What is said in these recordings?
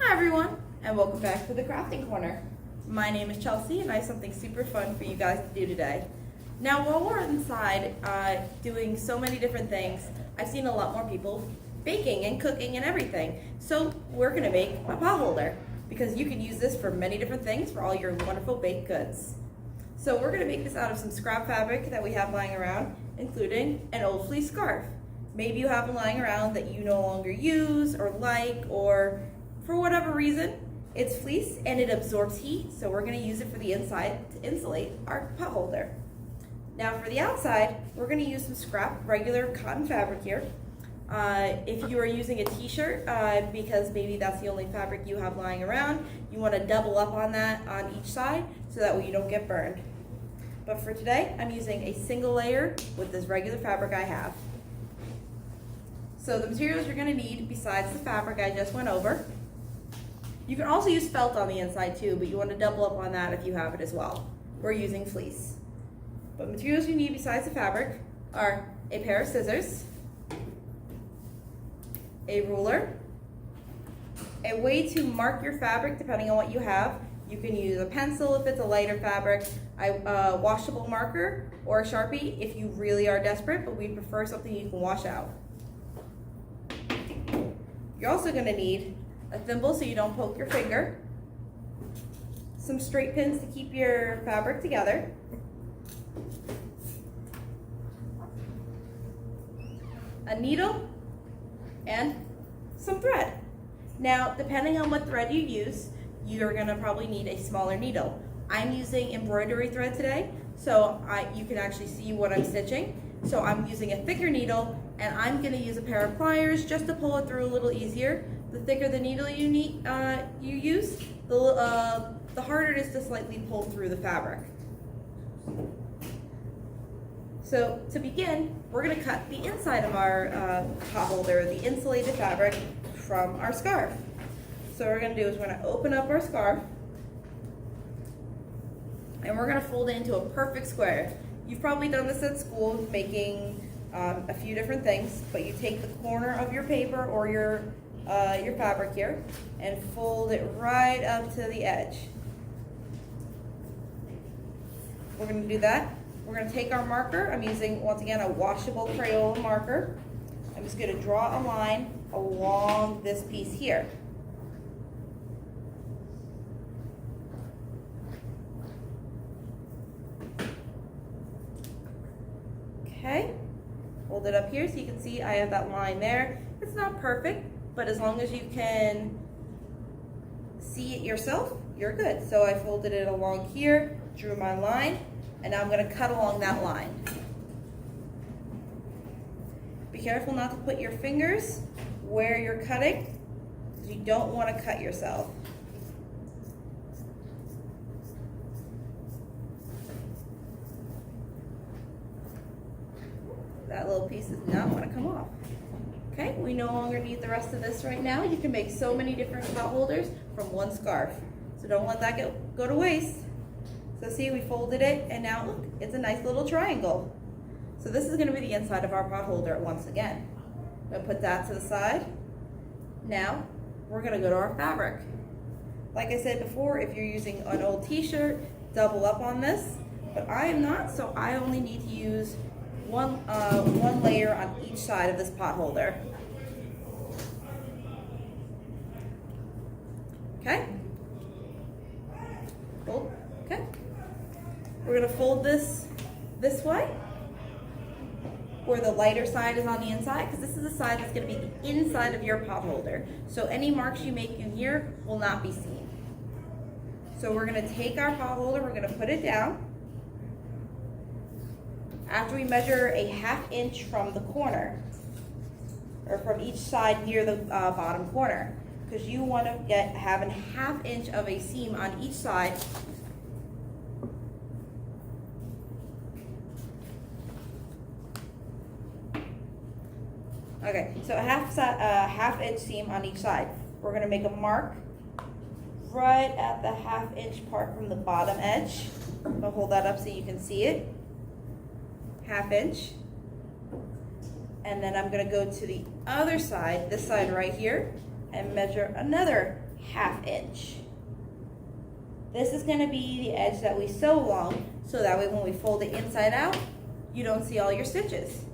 Hi everyone, and welcome back to the Crafting Corner. My name is Chelsea, and I have something super fun for you guys to do today. Now, while we're inside doing so many different things, I've seen a lot more people baking and cooking and everything. So we're gonna make a pot holder because you can use this for many different things for all your wonderful baked goods. So we're gonna make this out of some scrap fabric that we have lying around, including an old fleece scarf. Maybe you have one lying around that you no longer use or like, or for whatever reason, it's fleece and it absorbs heat, so we're gonna use it for the inside to insulate our pot holder. Now for the outside, we're gonna use some scrap, regular cotton fabric here. If you are using a t-shirt, because maybe that's the only fabric you have lying around, you wanna double up on that on each side so that way you don't get burned. But for today, I'm using a single layer with this regular fabric I have. So the materials you're gonna need besides the fabric I just went over. You can also use felt on the inside too, but you want to double up on that if you have it as well. We're using fleece. But materials you need besides the fabric are a pair of scissors, a ruler, a way to mark your fabric depending on what you have. You can use a pencil if it's a lighter fabric, a washable marker, or a Sharpie if you really are desperate, but we prefer something you can wash out. You're also going to need a thimble so you don't poke your finger, some straight pins to keep your fabric together, a needle, and some thread. Now, depending on what thread you use, you're going to probably need a smaller needle. I'm using embroidery thread today, so you can actually see what I'm stitching. So I'm using a thicker needle, and I'm going to use a pair of pliers just to pull it through a little easier. The thicker the needle you use, the harder it is to slightly pull through the fabric. So to begin, we're going to cut the inside of our pot holder, the insulated fabric, from our scarf. So what we're going to do is we're going to open up our scarf, and we're going to fold it into a perfect square. You've probably done this at school, making a few different things, but you take the corner of your paper or your fabric here and fold it right up to the edge. We're going to do that. We're going to take our marker. I'm using, once again, a washable Crayola marker. I'm just going to draw a line along this piece here. Okay, hold it up here so you can see I have that line there. It's not perfect, but as long as you can see it yourself, you're good. So I folded it along here, drew my line, and now I'm going to cut along that line. Be careful not to put your fingers where you're cutting, because you don't want to cut yourself. That little piece does not want to come off. Okay, we no longer need the rest of this right now. You can make so many different pot holders from one scarf. So don't let that go to waste. So see, we folded it, and now look, it's a nice little triangle. So this is going to be the inside of our pot holder once again. I'm going to put that to the side. Now, we're going to go to our fabric. Like I said before, if you're using an old t-shirt, double up on this. But I am not, so I only need to use one layer on each side of this pot holder. Okay? Fold. Okay. We're gonna fold this way, where the lighter side is on the inside, because this is the side that's gonna be the inside of your pot holder. So any marks you make in here will not be seen. So we're gonna take our pot holder, we're gonna put it down. After we measure a ½ inch from the corner, or from each side near the bottom corner, because you want to have a ½ inch of a seam on each side. Okay, so a half inch seam on each side. We're going to make a mark right at the ½ inch part from the bottom edge. I'll hold that up so you can see it. ½ inch. And then I'm going to go to the other side, this side right here, and measure another 1/2 inch. This is going to be the edge that we sew along, so that way when we fold it inside out, you don't see all your stitches.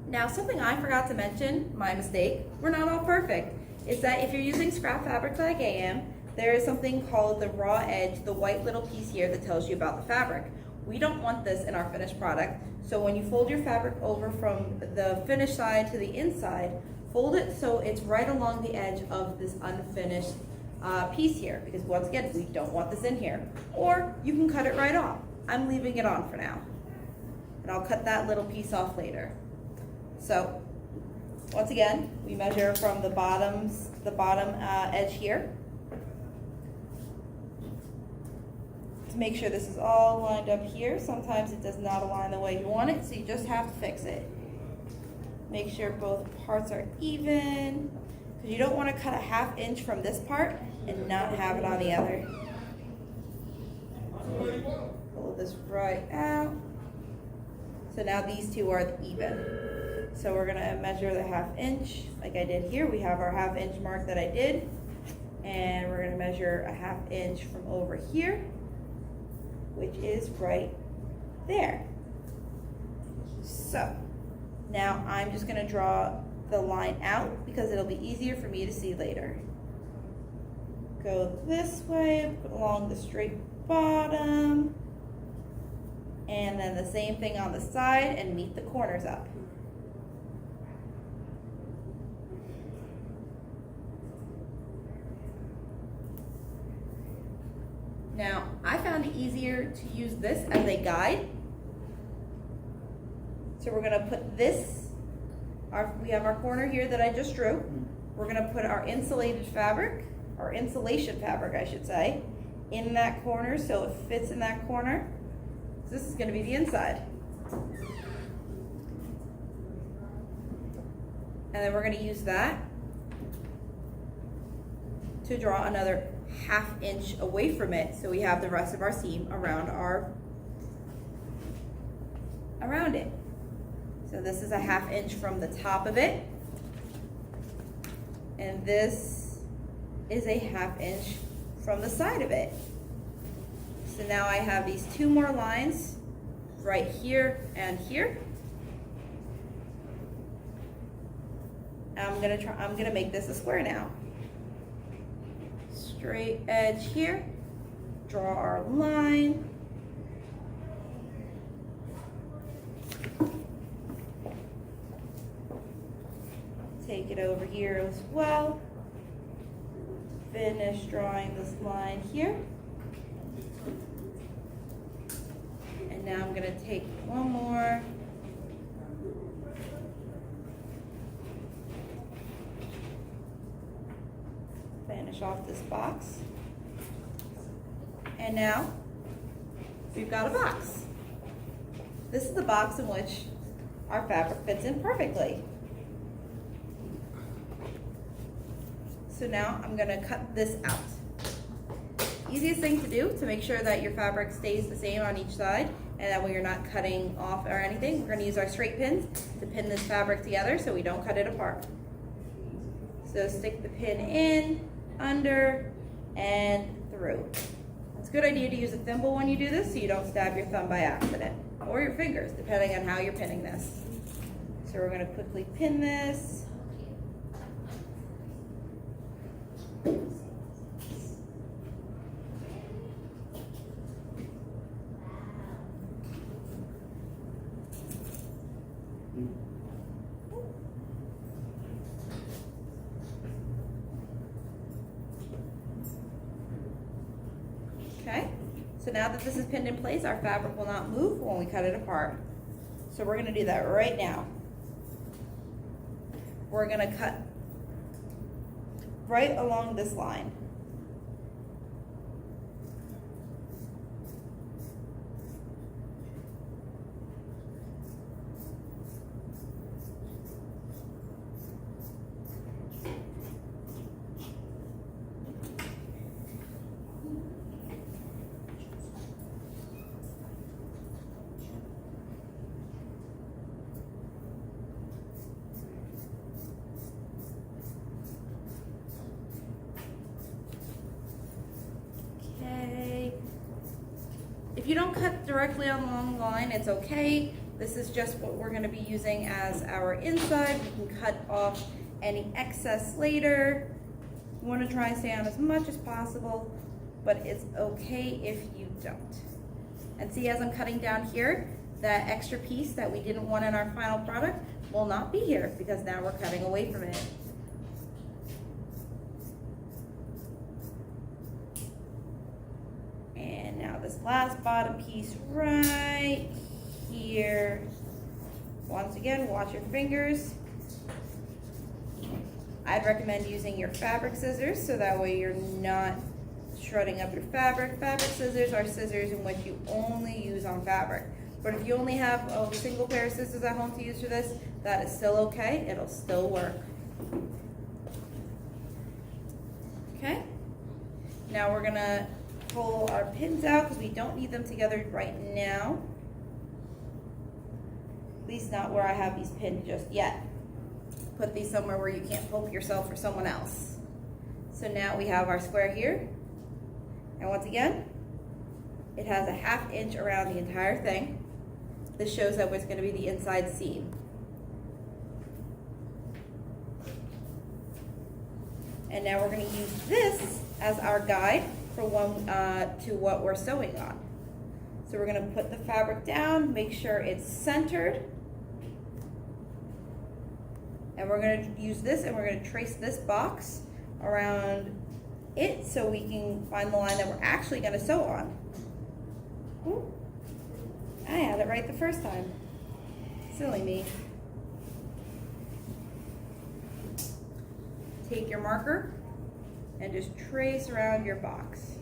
Now, something I forgot to mention, my mistake, we're not all perfect, is that if you're using scrap fabric like I am, there is something called the raw edge, the white little piece here that tells you about the fabric. We don't want this in our finished product, so when you fold your fabric over from the finished side to the inside, fold it so it's right along the edge of this unfinished piece here, because once again, we don't want this in here. Or you can cut it right off. I'm leaving it on for now, and I'll cut that little piece off later. So, once again, we measure from the bottom edge here to make sure this is all lined up here. Sometimes it does not align the way you want it, so you just have to fix it. Make sure both parts are even, because you don't want to cut a 1/2 inch from this part and not have it on the other. Pull this right out. So now these two are even. So we're gonna measure the 1/2 inch like I did here. We have our 1/2 inch mark that I did. And we're gonna measure a 1/2 inch from over here, which is right there. So now I'm just gonna draw the line out because it'll be easier for me to see later. Go this way, along the straight bottom, and then the same thing on the side and meet the corners up. Now, I found it easier to use this as a guide. So we're gonna put this, we have our corner here that I just drew. We're gonna put our insulated fabric, or insulation fabric I should say, in that corner so it fits in that corner. So this is gonna be the inside. And then we're gonna use that to draw another 1/2 inch away from it, so we have the rest of our seam around it. So this is a 1/2 inch from the top of it, and this is a 1/2 inch from the side of it. So now I have these two more lines right here and here. I'm gonna make this a square now. Straight edge here, draw our line, take it over here as well, finish drawing this line here, and now I'm going to take one more, finish off this box, and now we've got a box. This is the box in which our fabric fits in perfectly. So now I'm going to cut this out. Easiest thing to do to make sure that your fabric stays the same on each side and that way you're not cutting off or anything, we're going to use our straight pins to pin this fabric together so we don't cut it apart. So stick the pin in, under, and through. It's a good idea to use a thimble when you do this so you don't stab your thumb by accident, or your fingers, depending on how you're pinning this. So we're going to quickly pin this. Okay, so now that this is pinned in place, our fabric will not move when we cut it apart. So we're going to do that right now. We're going to cut right along this line. If you don't cut directly along the line, it's okay. This is just what we're gonna be using as our inside. We can cut off any excess later. You wanna try and stay on as much as possible, but it's okay if you don't. And see, as I'm cutting down here, that extra piece that we didn't want in our final product will not be here because now we're cutting away from it. And now this last bottom piece right here. Once again, watch your fingers. I'd recommend using your fabric scissors so that way you're not shredding up your fabric. Fabric scissors are scissors in which you only use on fabric. But if you only have a single pair of scissors at home to use for this, that is still okay. It'll still work. Okay? Now we're gonna pull our pins out because we don't need them together right now. At least not where I have these pinned just yet. Put these somewhere where you can't poke yourself or someone else. So now we have our square here. And once again, it has a 1/2 inch around the entire thing. This shows that it's going to be the inside seam. And now we're going to use this as our guide for to what we're sewing on. So we're going to put the fabric down, make sure it's centered. And we're going to use this and we're going to trace this box around it so we can find the line that we're actually going to sew on. Ooh, I had it right the first time. Silly me. Take your marker and just trace around your box.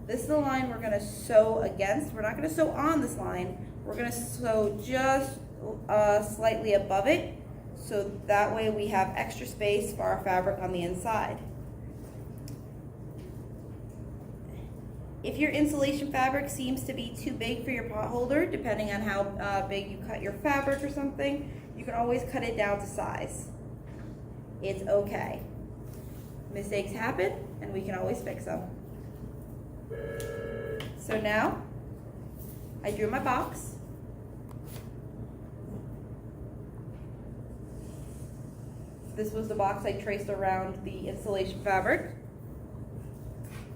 This is the line we're going to sew against. We're not going to sew on this line. We're going to sew just slightly above it, so that way we have extra space for our fabric on the inside. If your insulation fabric seems to be too big for your pot holder, depending on how big you cut your fabric or something, you can always cut it down to size. It's okay. Mistakes happen and we can always fix them. So now, I drew my box. This was the box I traced around the insulation fabric.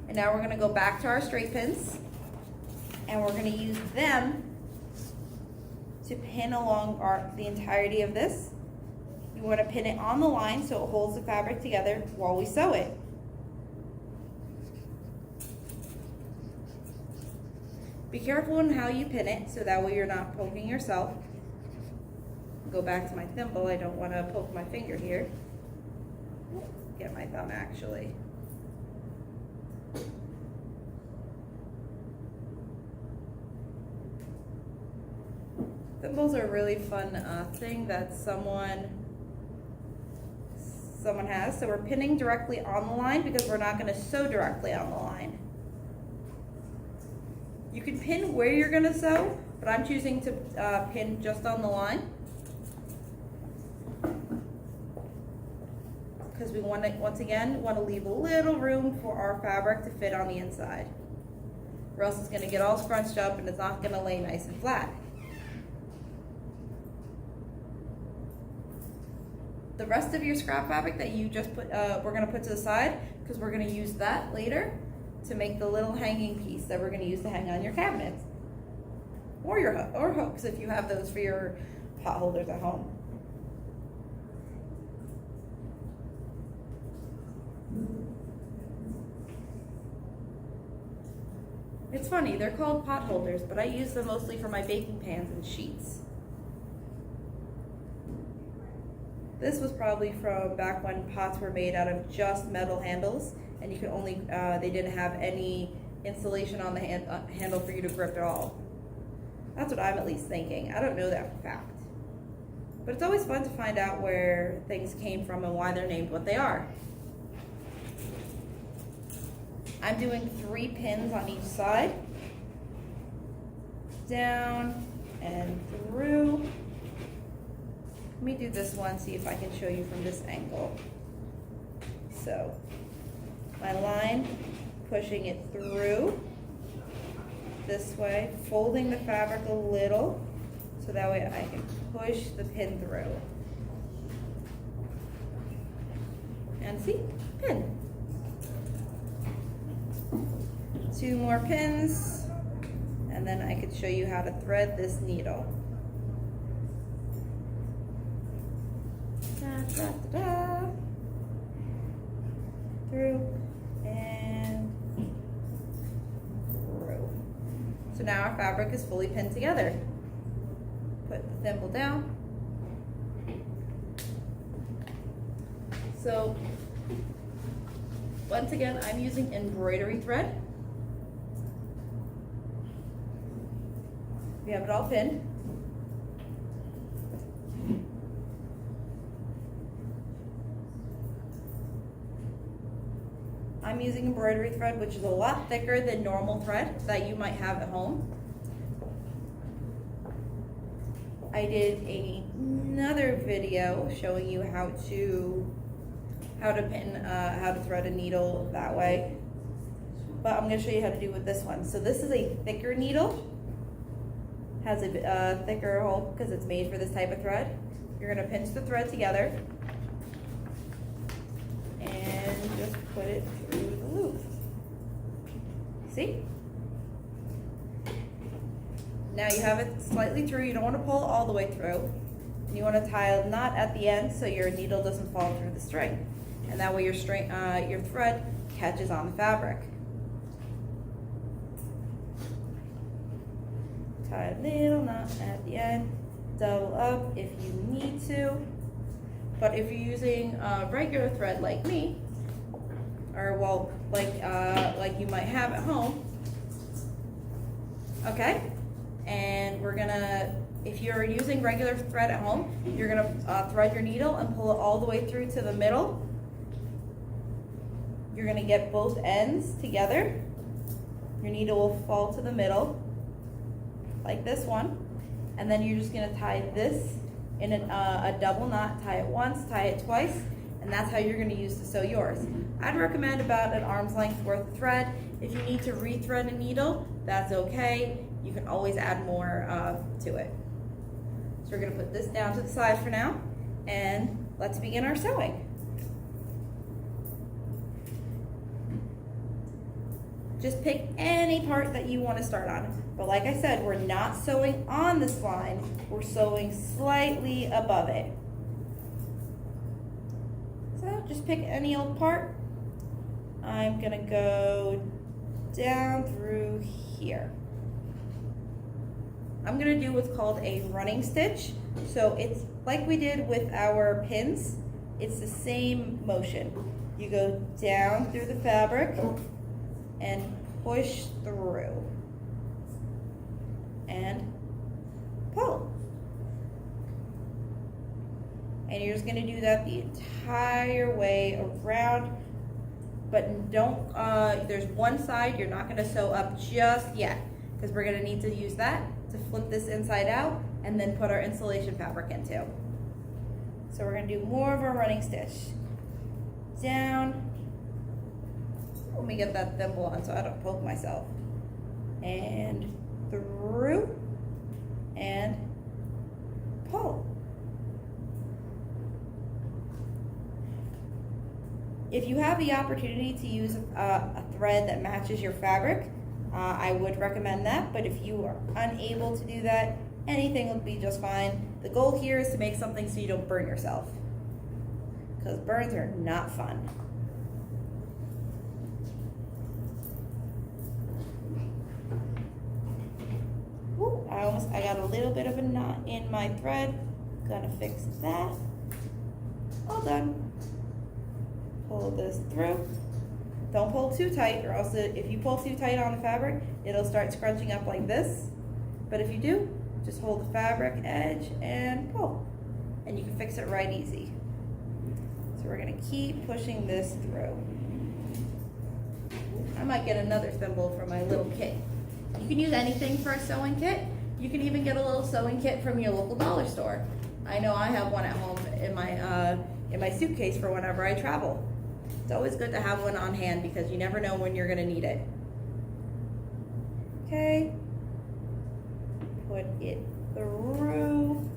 And now we're going to go back to our straight pins and we're going to use them to pin along the entirety of this. You want to pin it on the line so it holds the fabric together while we sew it. Be careful in how you pin it so that way you're not poking yourself. Go back to my thimble. I don't want to poke my finger here. Get my thumb actually. Thimbles are a really fun thing that someone has. So we're pinning directly on the line because we're not going to sew directly on the line. You can pin where you're going to sew, but I'm choosing to pin just on the line because we want to, once again, leave a little room for our fabric to fit on the inside, or else it's going to get all scrunched up and it's not going to lay nice and flat. The rest of your scrap fabric that you just put, we're going to put to the side because we're going to use that later to make the little hanging piece that we're going to use to hang on your cabinets or your hooks if you have those for your pot holders at home. It's funny, they're called pot holders, but I use them mostly for my baking pans and sheets. This was probably from back when pots were made out of just metal handles, and you could only, they didn't have any insulation on the handle for you to grip at all. That's what I'm at least thinking. I don't know that for fact. But it's always fun to find out where things came from and why they're named what they are. I'm doing 3 pins on each side. Down and through. Let me do this one, see if I can show you from this angle. So, my line, pushing it through. this way, folding the fabric a little, so that way I can push the pin through. And see, pin. 2 more pins, and then I could show you how to thread this needle. Da, da, da, da. Through and through. So now our fabric is fully pinned together. Put the thimble down. So once again, I'm using embroidery thread. We have it all pinned. I'm using embroidery thread, which is a lot thicker than normal thread that you might have at home. I did another video showing you how to thread a needle that way, but I'm going to show you how to do it with this one. So this is a thicker needle, has a thicker hole because it's made for this type of thread. You're going to pinch the thread together and just put it through the loop. See? Now you have it slightly through. You don't want to pull all the way through. And you want to tie a knot at the end so your needle doesn't fall through the string. And that way your thread catches on the fabric. Tie a little knot at the end. Double up if you need to. But if you're using regular thread like me, or well, like you might have at home, okay? And we're gonna, if you're using regular thread at home, you're gonna thread your needle and pull it all the way through to the middle. You're gonna get both ends together. Your needle will fall to the middle, like this one. And then you're just gonna tie this in a double knot, tie it once, tie it twice, and that's how you're gonna use to sew yours. I'd recommend about an arm's length worth of thread. If you need to rethread a needle, that's okay. You can always add more to it. So we're gonna put this down to the side for now, and let's begin our sewing. Just pick any part that you want to start on. But like I said, we're not sewing on this line, we're sewing slightly above it. So just pick any old part. I'm gonna go down through here. I'm gonna do what's called a running stitch. So it's like we did with our pins, it's the same motion. You go down through the fabric and push through and pull. And you're just gonna do that the entire way around, but don't, there's one side you're not gonna sew up just yet, because we're gonna need to use that to flip this inside out and then put our insulation fabric into. So we're gonna do more of a running stitch. Down. Let me get that thimble on so I don't poke myself. And through and pull. If you have the opportunity to use a thread that matches your fabric, I would recommend that, but if you are unable to do that, anything will be just fine. The goal here is to make something so you don't burn yourself, because burns are not fun. Ooh, I got a little bit of a knot in my thread. Gonna fix that. All done. Pull this through. Don't pull too tight, or else if you pull too tight on the fabric, it'll start scrunching up like this. But if you do, just hold the fabric edge and pull, and you can fix it right easy. So we're gonna keep pushing this through. I might get another thimble for my little kit. You can use anything for a sewing kit. You can even get a little sewing kit from your local dollar store. I know I have one at home in my suitcase for whenever I travel. It's always good to have one on hand because you never know when you're gonna need it. Okay. put it through.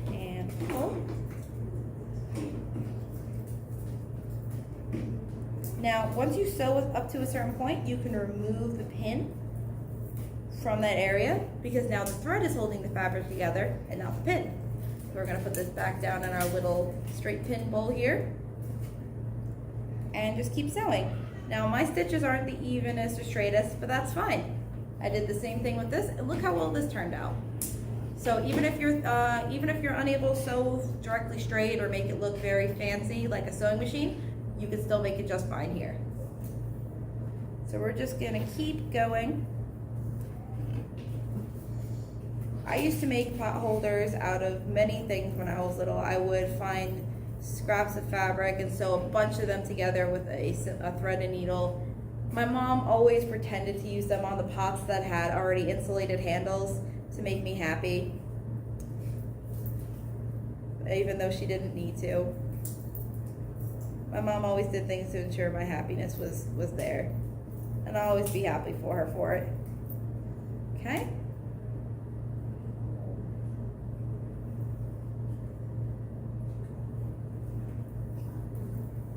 And pull. Now, once you sew it up to a certain point, you can remove the pin from that area because now the thread is holding the fabric together and not the pin. So we're going to put this back down in our little straight pin bowl here and just keep sewing. Now my stitches aren't the evenest or straightest, but that's fine. I did the same thing with this and look how well this turned out. So even if you're unable to sew directly straight or make it look very fancy like a sewing machine, you can still make it just fine here. So we're just going to keep going. I used to make pot holders out of many things when I was little. I would find scraps of fabric and sew a bunch of them together with a thread and needle. My mom always pretended to use them on the pots that had already insulated handles to make me happy, even though she didn't need to. My mom always did things to ensure my happiness was there, and I'll always be happy for her for it. Okay?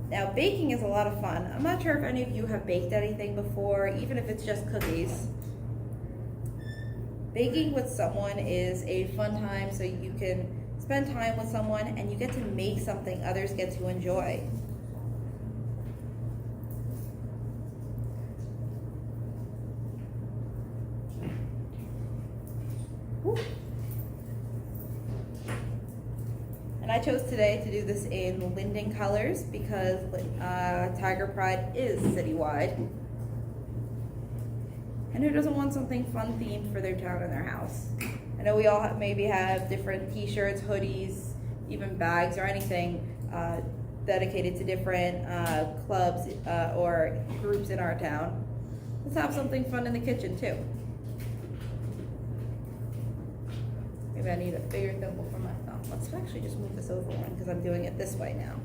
Now baking is a lot of fun. I'm not sure if any of you have baked anything before, even if it's just cookies. Baking with someone is a fun time, so you can spend time with someone and you get to make something others get to enjoy. Woo. And I chose today to do this in Linden colors because Tiger Pride is citywide. And who doesn't want something fun themed for their town and their house? I know we all maybe have different t-shirts, hoodies, even bags or anything dedicated to different clubs or groups in our town. Let's have something fun in the kitchen too. Maybe I need a bigger thimble for my thumb. Let's actually just move this over one because I'm doing it this way now.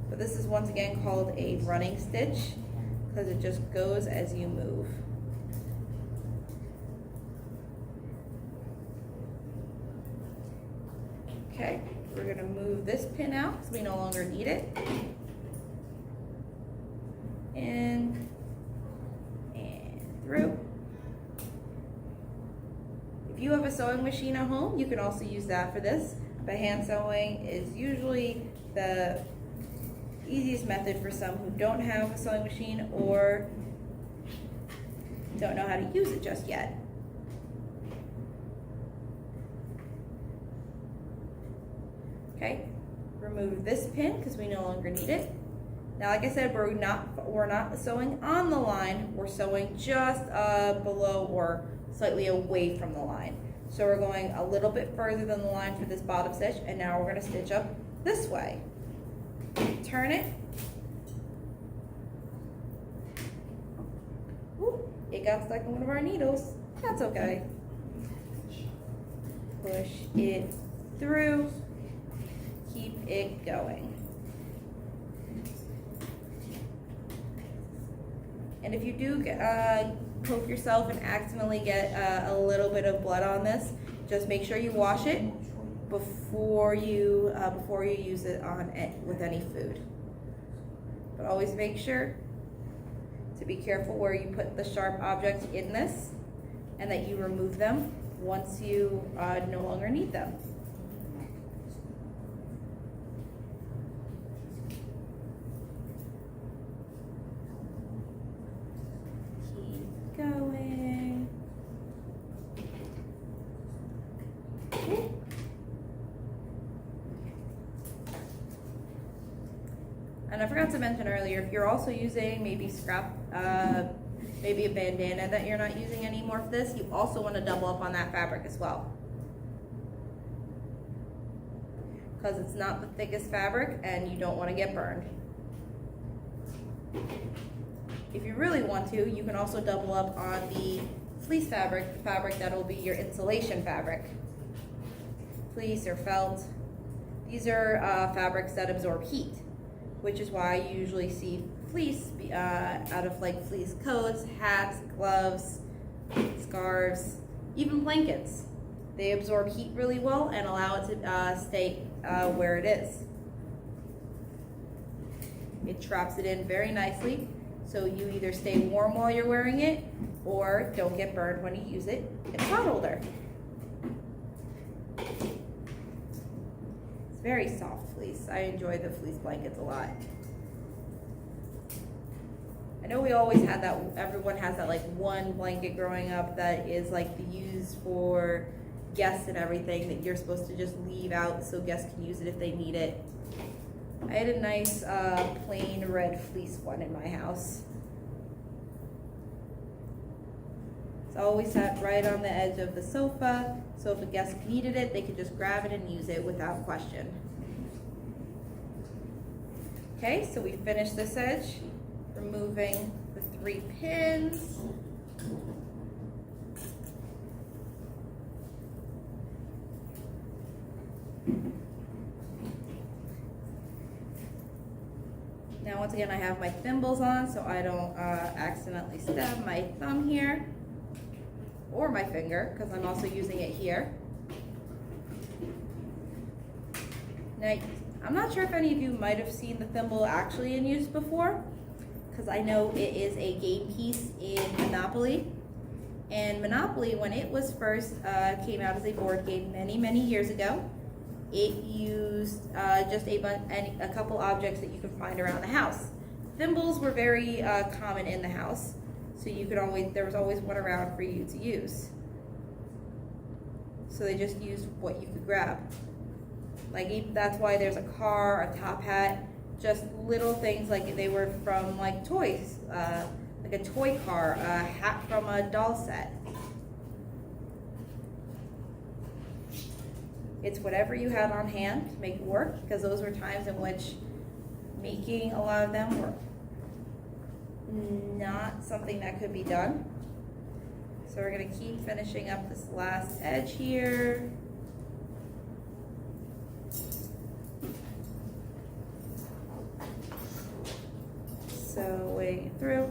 But this is once again called a running stitch because it just goes as you move. Okay, we're going to move this pin out because we no longer need it. In and through. If you have a sewing machine at home, you can also use that for this. But hand sewing is usually the easiest method for some who don't have a sewing machine or don't know how to use it just yet. Okay, remove this pin because we no longer need it. Now, like I said, we're not sewing on the line. We're sewing just below or slightly away from the line. So we're going a little bit further than the line for this bottom stitch, and now we're going to stitch up this way. Turn it. Ooh, it got stuck in one of our needles. That's okay. Push it through. Keep it going. And if you do poke yourself and accidentally get a little bit of blood on this, just make sure you wash it before you use it with any food. But always make sure to be careful where you put the sharp objects in this and that you remove them once you no longer need them. Going. And I forgot to mention earlier, if you're also using maybe maybe a bandana that you're not using anymore for this, you also want to double up on that fabric as well. Because it's not the thickest fabric and you don't want to get burned. If you really want to, you can also double up on the fleece fabric, the fabric that will be your insulation fabric. fleece or felt. These are fabrics that absorb heat, which is why you usually see fleece out of like fleece coats, hats, gloves, scarves, even blankets. They absorb heat really well and allow it to stay where it is. It traps it in very nicely, so you either stay warm while you're wearing it or don't get burned when you use it. It's a pot holder. It's very soft fleece. I enjoy the fleece blankets a lot. I know we always had that, everyone has that like one blanket growing up that is like used for guests and everything that you're supposed to just leave out so guests can use it if they need it. I had a nice plain red fleece one in my house. It's always sat right on the edge of the sofa, so if a guest needed it, they could just grab it and use it without question. Okay, so we finished this edge, removing the 3 pins. Now once again I have my thimbles on so I don't accidentally stab my thumb here or my finger, because I'm also using it here. Now I'm not sure if any of you might have seen the thimble actually in use before, because I know it is a game piece in Monopoly. And Monopoly, when it was first came out as a board game many years ago, it used just a couple objects that you could find around the house. Thimbles were very common in the house, so you could there was always one around for you to use. So they just used what you could grab. Like that's why there's a car, a top hat, just little things like they were from like toys, like a toy car, a hat from a doll set. It's whatever you had on hand to make it work, because those were times in which making a lot of them were not something that could be done. So we're going to keep finishing up this last edge here. Sewing it through.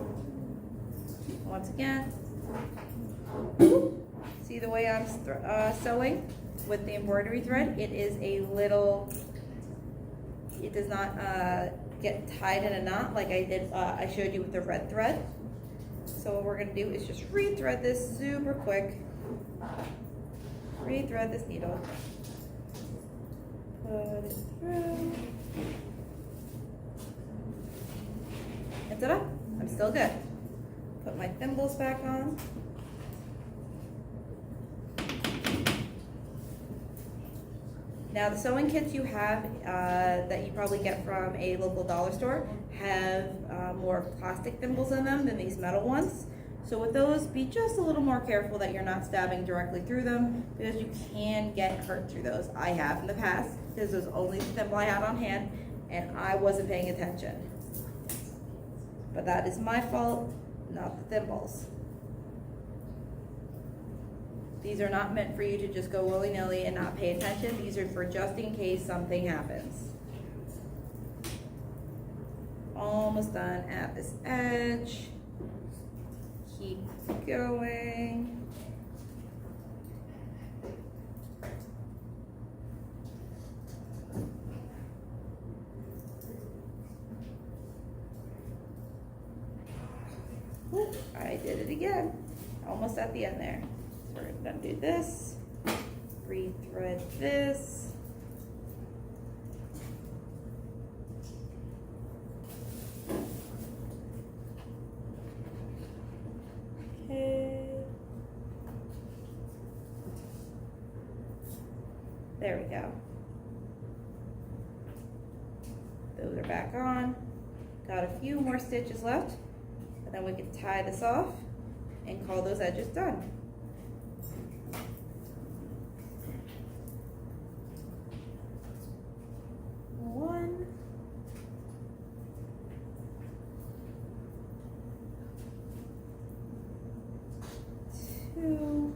Once again, see the way I'm sewing with the embroidery thread? It is a little, it does not get tied in a knot like I did, I showed you with the red thread. So what we're going to do is just rethread this super quick. Rethread this needle. Put it through. And ta-da! I'm still good. Put my thimbles back on. Now the sewing kits you have that you probably get from a local dollar store have more plastic thimbles in them than these metal ones. So with those, be just a little more careful that you're not stabbing directly through them, because you can get hurt through those. I have in the past, because it was only the thimble I had on hand and I wasn't paying attention. But that is my fault, not the thimbles. These are not meant for you to just go willy-nilly and not pay attention. These are for just in case something happens. Almost done at this edge. Keep going. Ooh, I did it again. Almost at the end there. So we're gonna do this, rethread this. Okay. There we go. Those are back on. Got a few more stitches left, and then we can tie this off and call those edges done. One. Two.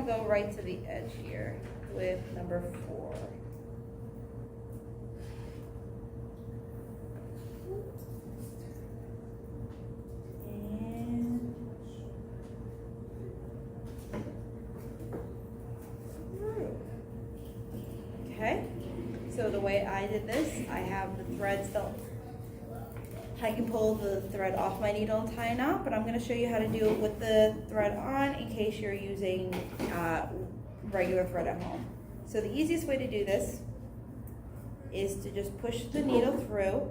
want to go right to the edge here with number 4. And through. Okay, so the way I did this, I have the thread still. I can pull the thread off my needle and tie a knot, but I'm going to show you how to do it with the thread on in case you're using regular thread at home. So the easiest way to do this is to just push the needle through,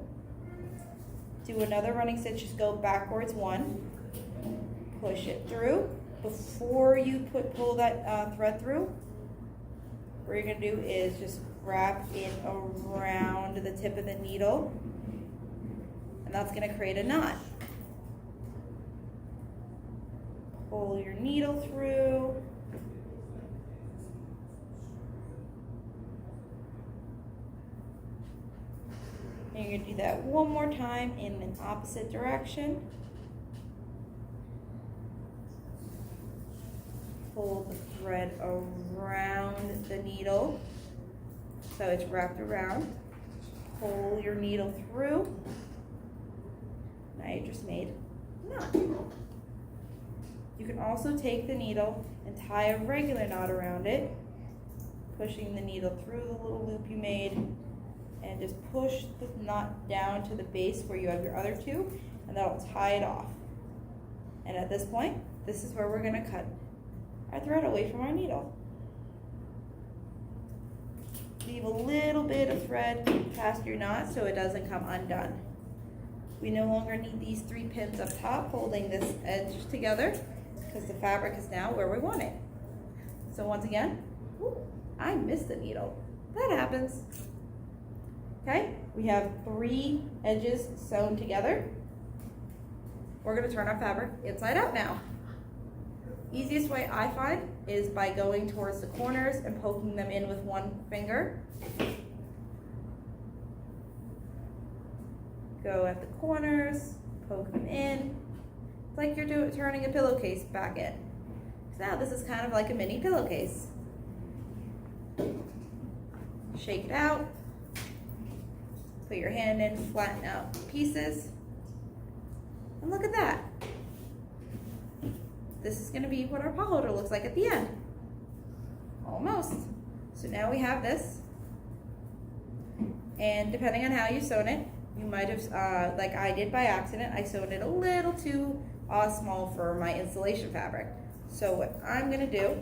do another running stitch, just go backwards 1, push it through. Before you pull that thread through, what you're going to do is just wrap it around the tip of the needle, and that's going to create a knot. Pull your needle through. And you're going to do that one more time in the opposite direction. Pull the thread around the needle so it's wrapped around. Pull your needle through. Now you just made a knot. You can also take the needle and tie a regular knot around it, pushing the needle through the little loop you made, and just push the knot down to the base where you have your other 2, and that'll tie it off. And at this point, this is where we're going to cut our thread away from our needle. Leave a little bit of thread past your knot so it doesn't come undone. We no longer need these 3 pins up top holding this edge together because the fabric is now where we want it. So once again, I missed the needle. That happens. Okay, we have 3 edges sewn together. We're going to turn our fabric inside out now. Easiest way I find is by going towards the corners and poking them in with 1 finger. Go at the corners, poke them in. It's like you're turning a pillowcase back in. So now this is kind of like a mini pillowcase. Shake it out. Put your hand in, flatten out pieces. And look at that. This is going to be what our paw holder looks like at the end. Almost. So now we have this. And depending on how you sewn it, you might have, like I did by accident, I sewed it a little too small for my installation fabric. So what I'm going to do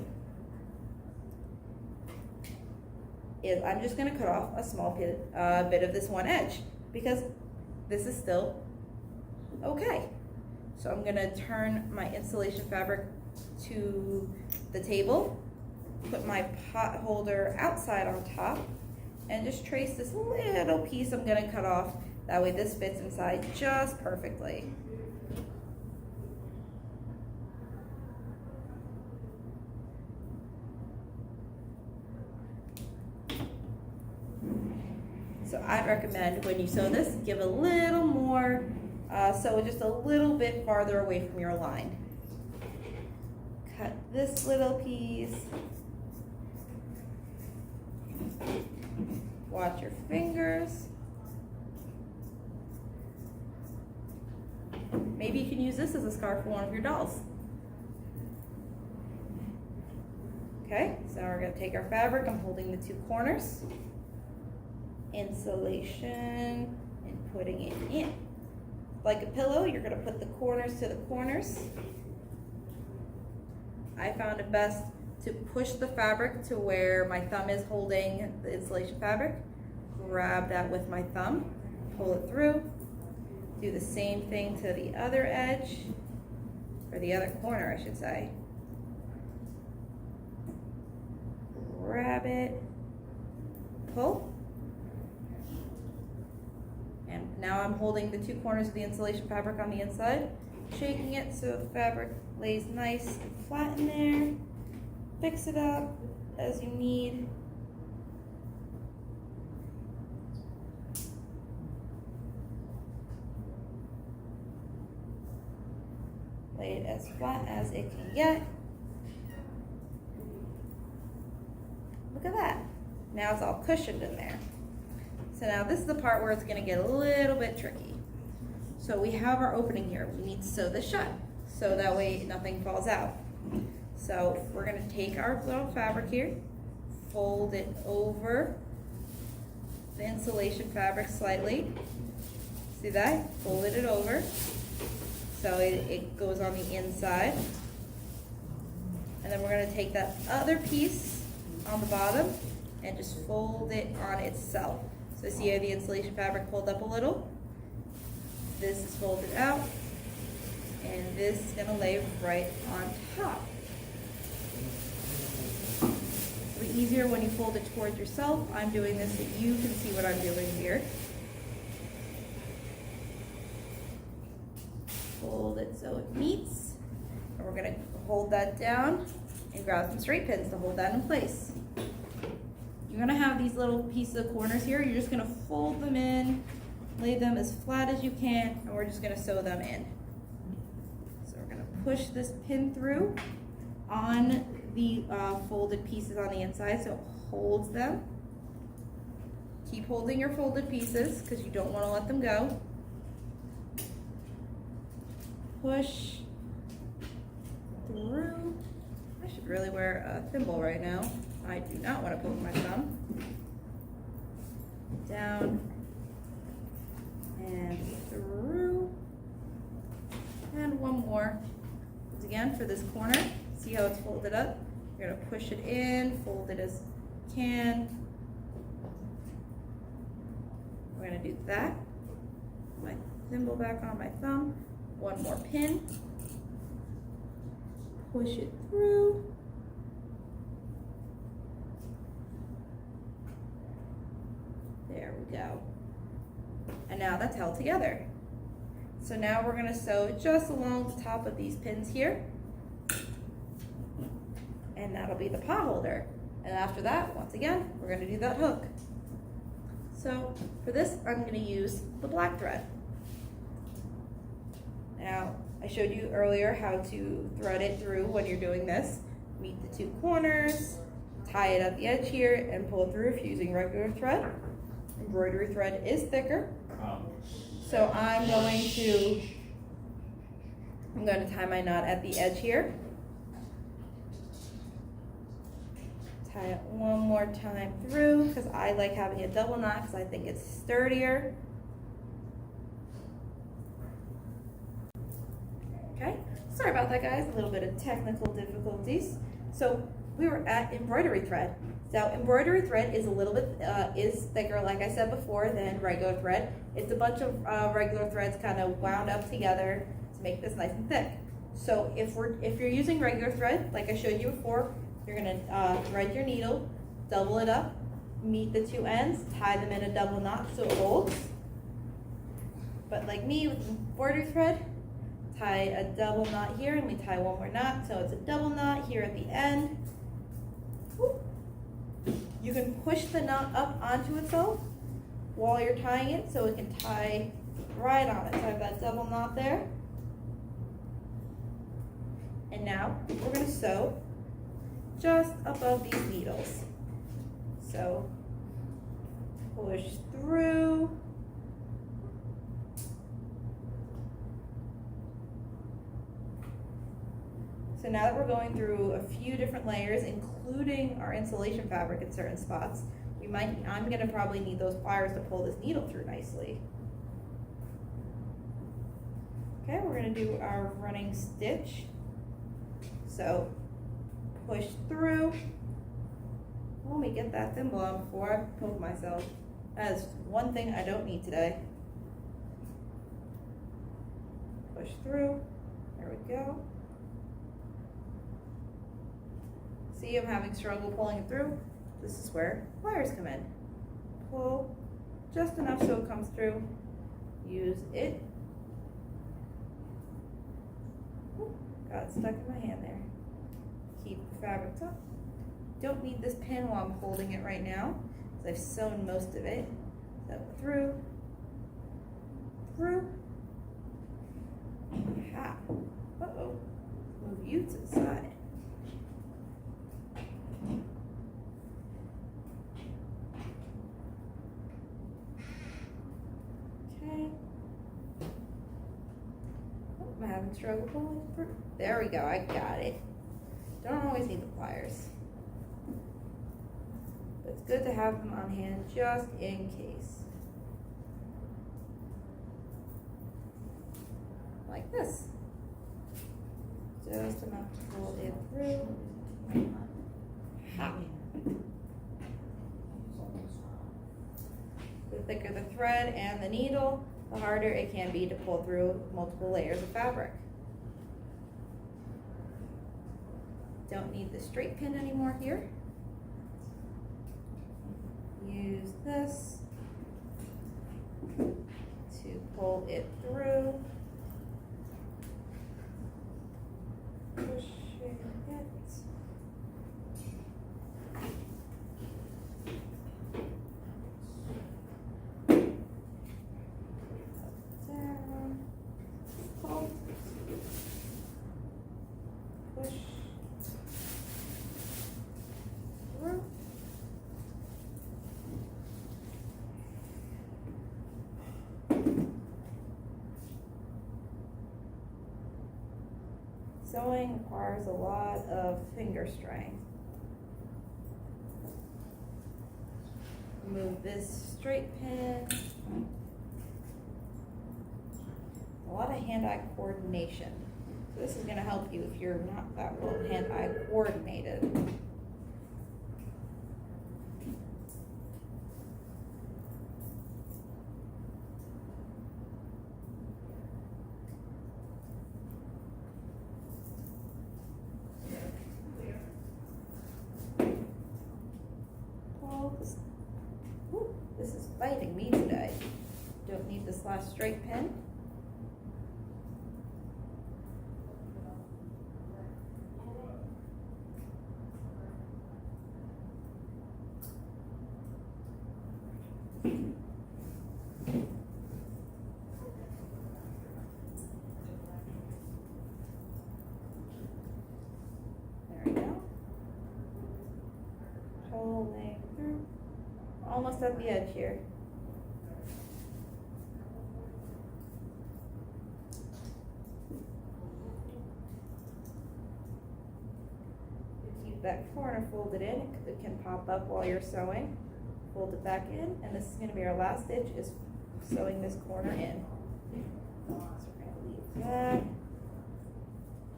is I'm just going to cut off a small bit of this one edge because this is still okay. So I'm going to turn my installation fabric to the table, put my pot holder outside on top, and just trace this little piece I'm going to cut off. That way this fits inside just perfectly. So I'd recommend when you sew this, give a little more, sew just a little bit farther away from your line. Cut this little piece. Watch your fingers. Maybe you can use this as a scarf for one of your dolls. Okay, so we're going to take our fabric. I'm holding the 2 corners. Insulation and putting it in. Like a pillow, you're going to put the corners to the corners. I found it best to push the fabric to where my thumb is holding the insulation fabric. Grab that with my thumb, pull it through. Do the same thing to the other edge, or the other corner, I should say. Grab it, pull. And now I'm holding the 2 corners of the insulation fabric on the inside, shaking it so the fabric lays nice and flat in there. Fix it up as you need. Lay it as flat as it can get. Look at that. Now it's all cushioned in there. So now this is the part where it's gonna get a little bit tricky. So we have our opening here. We need to sew this shut so that way nothing falls out. So we're gonna take our little fabric here, fold it over the insulation fabric slightly. See that? Folded it over so it goes on the inside. And then we're gonna take that other piece on the bottom and just fold it on itself. So see how the insulation fabric pulled up a little? This is folded out, and this is gonna lay right on top. It'll be easier when you fold it towards yourself. I'm doing this so you can see what I'm doing here. Fold it so it meets, and we're gonna hold that down and grab some straight pins to hold that in place. You're gonna have these little pieces of corners here. You're just gonna fold them in, lay them as flat as you can, and we're just gonna sew them in. So we're gonna push this pin through on the folded pieces on the inside so it holds them. Keep holding your folded pieces because you don't wanna let them go. Push through. I should really wear a thimble right now. I do not want to poke my thumb. Down and through. And one more. Once again, for this corner, see how it's folded up? You're going to push it in, fold it as you can. We're going to do that. My thimble back on my thumb. One more pin. Push it through. There we go. And now that's held together. So now we're gonna sew just along the top of these pins here. And that'll be the pot holder. And after that, once again, we're gonna do that hook. So for this, I'm gonna use the black thread. Now, I showed you earlier how to thread it through when you're doing this. Meet the two corners, tie it at the edge here, and pull it through if you're using regular thread. Embroidery thread is thicker. So I'm going to tie my knot at the edge here. Tie it one more time through because I like having a double knot because I think it's sturdier. Okay, sorry about that, guys, a little bit of technical difficulties. So we were at embroidery thread. Now embroidery thread is a little bit, is thicker, like I said before, than regular thread. It's a bunch of regular threads kind of wound up together to make this nice and thick. So if you're using regular thread, like I showed you before, you're gonna thread your needle, double it up, meet the two ends, tie them in a double knot so it holds. But like me with embroidery thread, tie a double knot here and we tie one more knot, so it's a double knot here at the end. Whoop. You can push the knot up onto itself while you're tying it so it can tie right on it. So I have that double knot there. And now we're going to sew just above these needles. So push through. So now that we're going through a few different layers, including our insulation fabric in certain spots, I'm gonna probably need those pliers to pull this needle through nicely. Okay, we're gonna do our running stitch. So push through. Let me get that thimble on before I poke myself. That is one thing I don't need today. Push through, there we go. See, I'm having struggle pulling it through. This is where pliers come in. Pull just enough so it comes through. Use it. Ooh, got stuck in my hand there. Keep the fabric up. Don't need this pin while I'm holding it right now, because I've sewn most of it. So through, through. Ha. Uh-oh. Move you to the side. struggle pulling through. There we go, I got it. Don't always need the pliers. But it's good to have them on hand just in case. Like this. Just enough to pull it through. Ha. The thicker the thread and the needle, the harder it can be to pull through multiple layers of fabric. Don't need the straight pin anymore here. Use this to pull it through. Pushing it. Down. Pull. Push. Through. Sewing requires a lot of finger strength. Move this straight pin. A lot of hand-eye coordination. So this is going to help you if you're not that well hand-eye coordinated. This is fighting me today. Don't need this last straight pin. There we go. Pulling through. Almost at the edge here. Keep that corner folded in. It can pop up while you're sewing. Fold it back in, and this is going to be our last stitch, is sewing this corner in. So we're going to leave that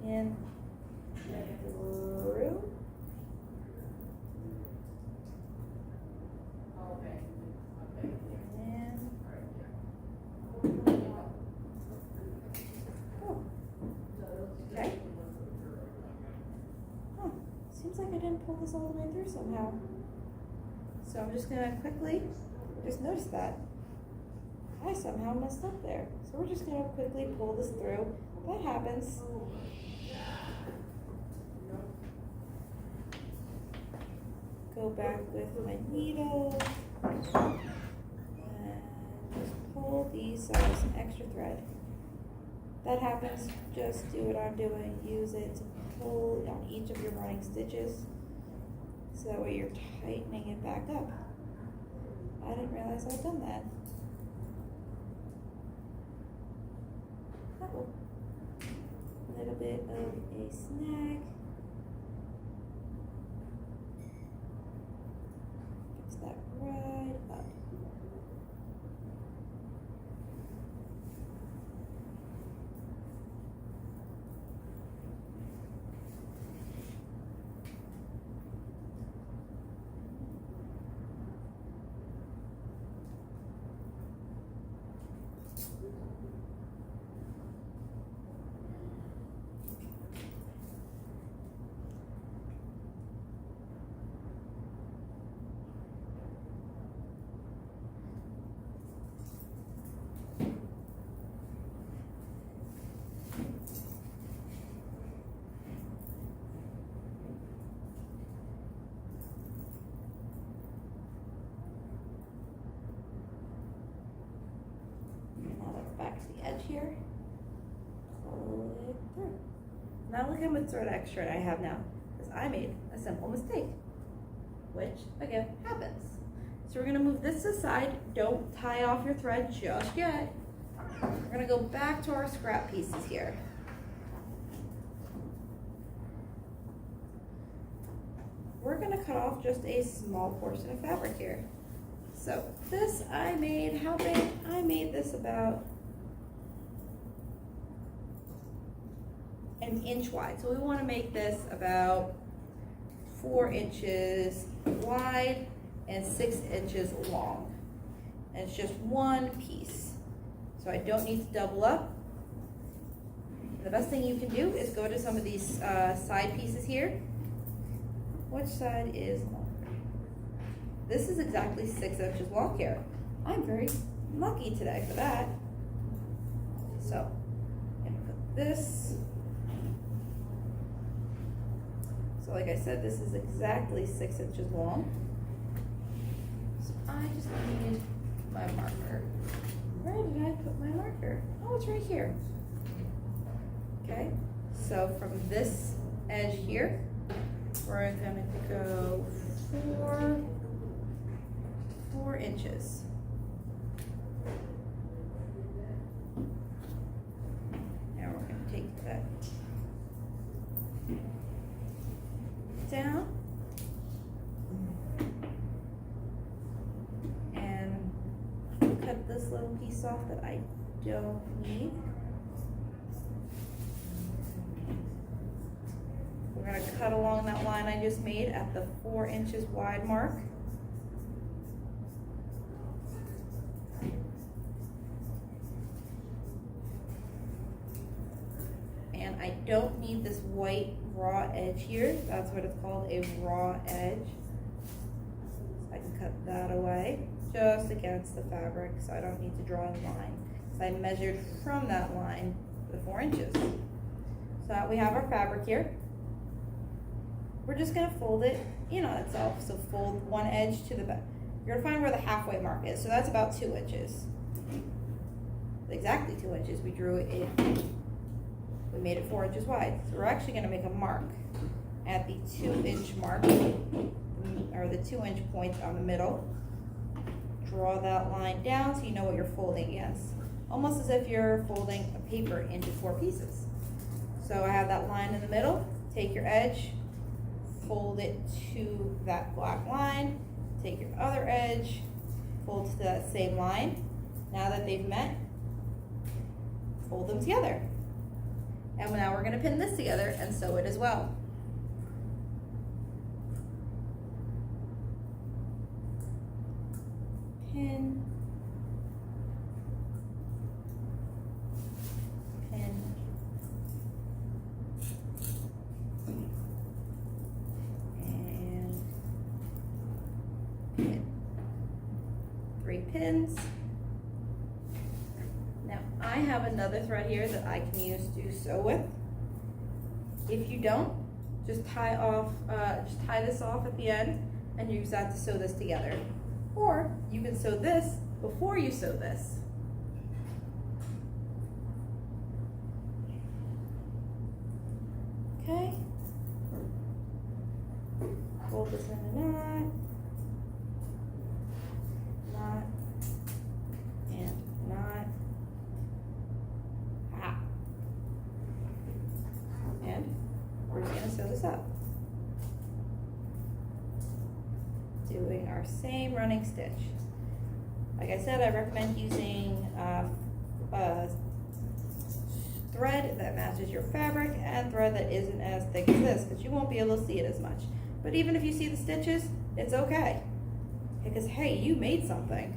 in, through. Okay. Huh. Seems like I didn't pull this all the way through somehow. So I'm just gonna quickly, just notice that I somehow messed up there. So we're just gonna quickly pull this through. That happens. Go back with my needle and just pull these some extra thread. That happens, just do what I'm doing. Use it to pull on each of your running stitches, so that way you're tightening it back up. I didn't realize I'd done that. Uh-oh. A little bit of a snag. Fix that right up. The edge here, pull it through. Now look how much thread extra I have now, because I made a simple mistake, which again happens. So we're going to move this aside. Don't tie off your thread just yet. We're going to go back to our scrap pieces here. gonna cut off just a small portion of fabric here. So this I made, how big? I made this about an inch wide. So we wanna make this about 4 inches wide and 6 inches long. And it's just one piece. So I don't need to double up. The best thing you can do is go to some of these side pieces here. Which side is longer? This is exactly 6 inches long here. I'm very lucky today for that. So, I'm gonna put this. So like I said, this is exactly 6 inches long. So I just need my marker. Where did I put my marker? Oh, it's right here. Okay, so from this edge here, we're gonna go 4 inches. Now we're gonna take that down and cut this little piece off that I don't need. We're gonna cut along that line I just made at the 4 inches wide mark. And I don't need this white raw edge here. That's what it's called, a raw edge. So I can cut that away just against the fabric, so I don't need to draw a line. So I measured from that line the 4 inches. So we have our fabric here. We're just gonna fold it in on itself. So fold one edge to the back. You're gonna find where the halfway mark is. So that's about 2 inches. Exactly 2 inches. We drew it in. We made it 4 inches wide. So we're actually gonna make a mark at the 2-inch mark, or the 2-inch point on the middle. Draw that line down so you know what you're folding against. Almost as if you're folding a paper into 4 pieces. So I have that line in the middle. Take your edge, fold it to that black line. Take your other edge, fold to that same line. Now that they've met, fold them together. And now we're gonna pin this together and sew it as well. Pin, pin, and pin. 3 pins. Now I have another thread here that I can use to sew with. If you don't, just tie this off at the end and use that to sew this together. Or you can sew this before you sew this. Okay. Fold this in a knot. Knot. And knot. Ah. And we're just gonna sew this up. Doing our same running stitch. Like I said, I recommend using a thread that matches your fabric and thread that isn't as thick as this, because you won't be able to see it as much. But even if you see the stitches, it's okay. Because hey, you made something.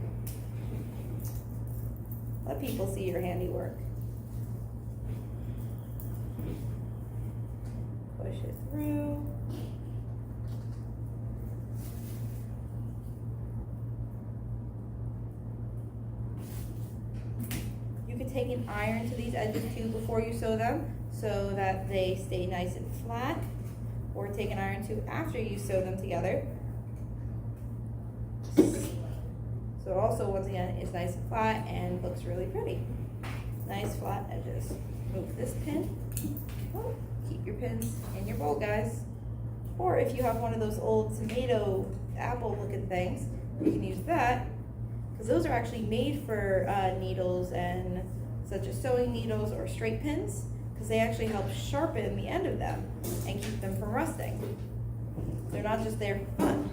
Let people see your handiwork. Push it through. You can take an iron to these edges too before you sew them so that they stay nice and flat, or take an iron too after you sew them together. So it also, once again, is nice and flat and looks really pretty. Nice flat edges. Move this pin. Oh, keep your pins in your bowl, guys. Or if you have one of those old tomato apple looking things, you can use that, because those are actually made for needles, and such as sewing needles or straight pins, because they actually help sharpen the end of them and keep them from rusting. They're not just there for fun.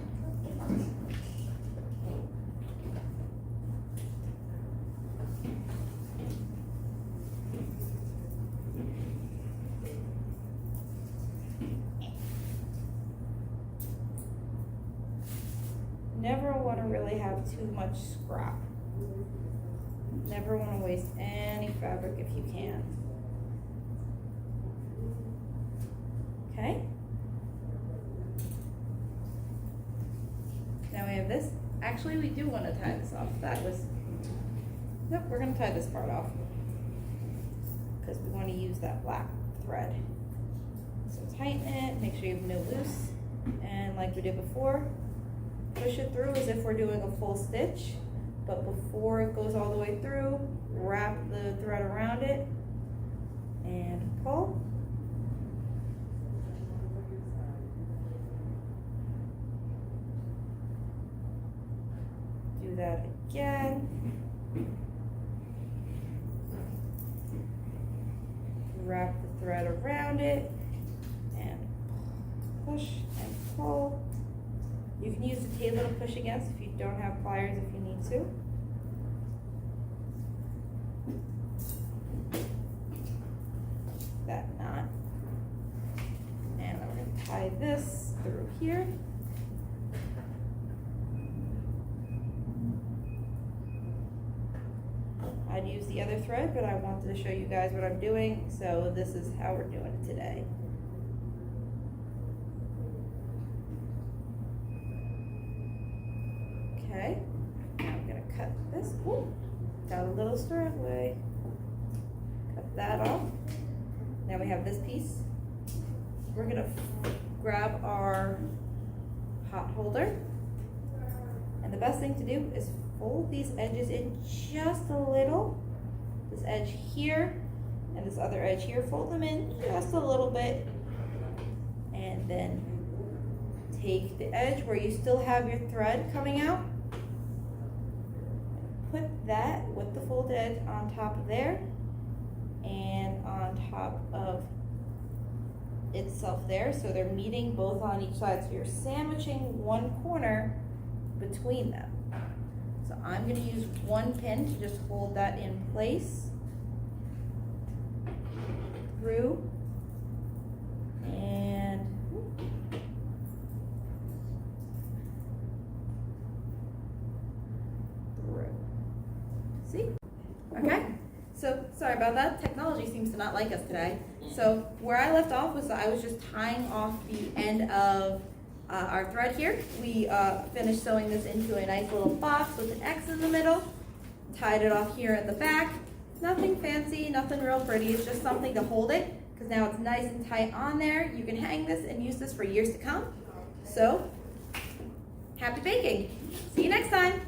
Never want to really have too much scrap. Never want to waste any fabric if you can. Okay. Now we have this. Actually, we do want to tie this off. Nope, we're going to tie this part off because we want to use that black thread. So tighten it, make sure you have no loose, and like we did before, push it through as if we're doing a full stitch, but before it goes all the way through, wrap the thread around it and pull. Do that again. Wrap the thread around it and push and pull. You can use the table to push against if you don't have pliers if you need to. That knot. And then we're going to tie this through here. I'd use the other thread, but I wanted to show you guys what I'm doing, so this is how we're doing it today. Okay, now I'm going to cut this. Ooh, got a little straggly. Cut that off. Now we have this piece. We're going to grab our hot holder, and the best thing to do is fold these edges in just a little. This edge here and this other edge here, fold them in just a little bit, and then take the edge where you still have your thread coming out, put that with the folded edge on top of there and on top of itself there, so they're meeting both on each side, so you're sandwiching one corner between them. So I'm going to use one pin to just hold that in place through and through. See? Okay. So sorry about that. Technology seems to not like us today. So where I left off was I was just tying off the end of our thread here. We finished sewing this into a nice little box with an X in the middle. Tied it off here at the back. Nothing fancy, nothing real pretty. It's just something to hold it because now it's nice and tight on there. You can hang this and use this for years to come. So happy baking. See you next time.